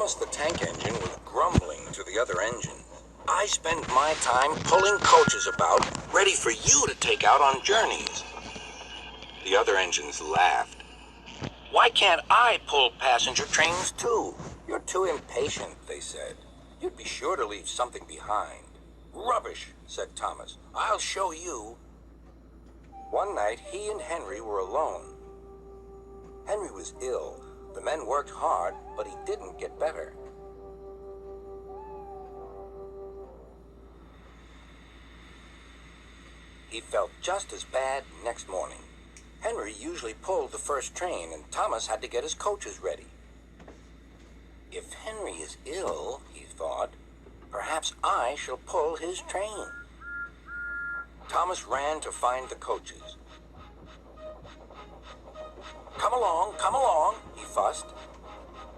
Thomas the tank engine was grumbling to the other engines. I spend my time pulling coaches about, ready for you to take out on journeys. The other engines laughed. Why can't I pull passenger trains too? You're too impatient, they said. You'd be sure to leave something behind. Rubbish, said Thomas. I'll show you. One night, he and Henry were alone. Henry was ill. The men worked hard, but he didn't get better. He felt just as bad next morning. Henry usually pulled the first train, and Thomas had to get his coaches ready. If Henry is ill, he thought, perhaps I shall pull his train. Thomas ran to find the coaches. Come along, he fussed.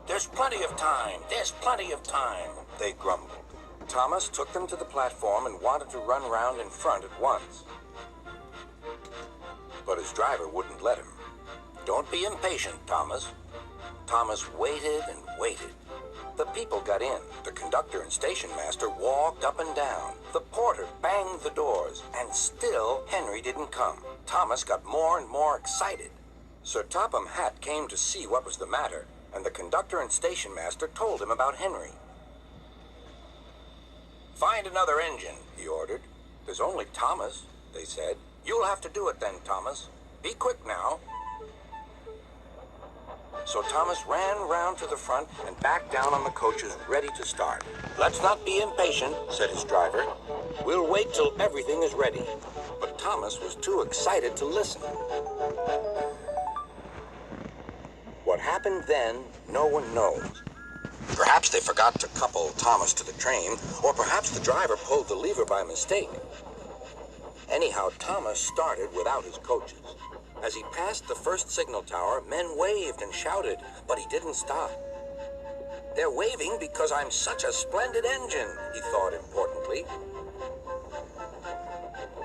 There's plenty of time, they grumbled. Thomas took them to the platform and wanted to run round in front at once. But his driver wouldn't let him. Don't be impatient, Thomas. Thomas waited and waited. The people got in. The conductor and station master walked up and down. The porter banged the doors, and still Henry didn't come. Thomas got more and more excited. Sir Topham Hatt came to see what was the matter, and the conductor and station master told him about Henry. Find another engine, he ordered. There's only Thomas, they said. You'll have to do it then, Thomas. Be quick now. So Thomas ran round to the front and back down on the coaches, ready to start. Let's not be impatient, said his driver. We'll wait till everything is ready. But Thomas was too excited to listen. What happened then, no one knows. Perhaps they forgot to couple Thomas to the train, or perhaps the driver pulled the lever by mistake. Anyhow, Thomas started without his coaches. As he passed the first signal tower, men waved and shouted, but he didn't stop. They're waving because I'm such a splendid engine, he thought importantly.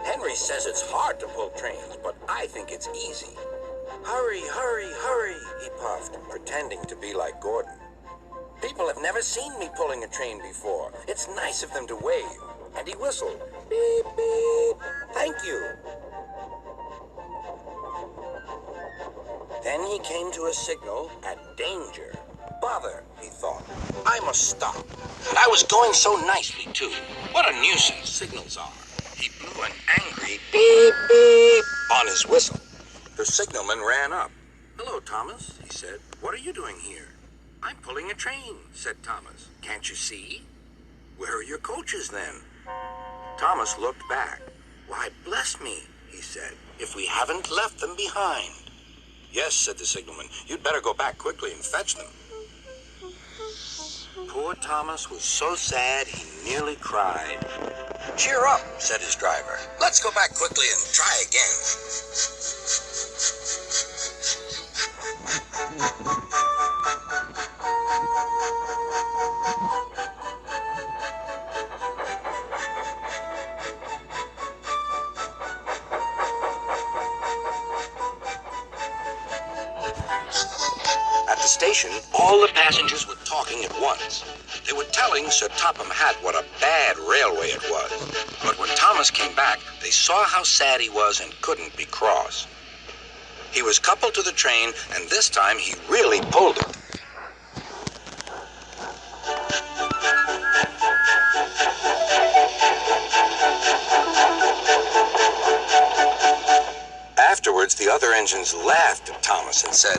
Henry says it's hard to pull trains, but I think it's easy. Hurry, hurry, hurry, he puffed, pretending to be like Gordon. People have never seen me pulling a train before. It's nice of them to wave. And he whistled. Beep, beep. Thank you. Then he came to a signal at danger. Bother, he thought. I must stop. And I was going so nicely, too. What a nuisance signals are. He blew an angry beep, beep on his whistle. The signalman ran up. Hello, Thomas, he said. What are you doing here? I'm pulling a train, said Thomas. Can't you see? Where are your coaches, then? Thomas looked back. Why, bless me, he said, if we haven't left them behind. Yes, said the signalman. You'd better go back quickly and fetch them. Poor Thomas was so sad he nearly cried. Cheer up, said his driver. Let's go back quickly and try again. Station, all the passengers were talking at once. They were telling Sir Topham Hatt what a bad railway it was. But when Thomas came back, they saw how sad he was and couldn't be cross. He was coupled to the train, and this time he really pulled it. Afterwards, the other engines laughed at Thomas and said,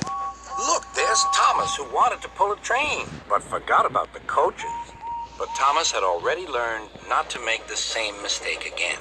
Look, there's Thomas who wanted to pull a train, but forgot about the coaches. But Thomas had already learned not to make the same mistake again.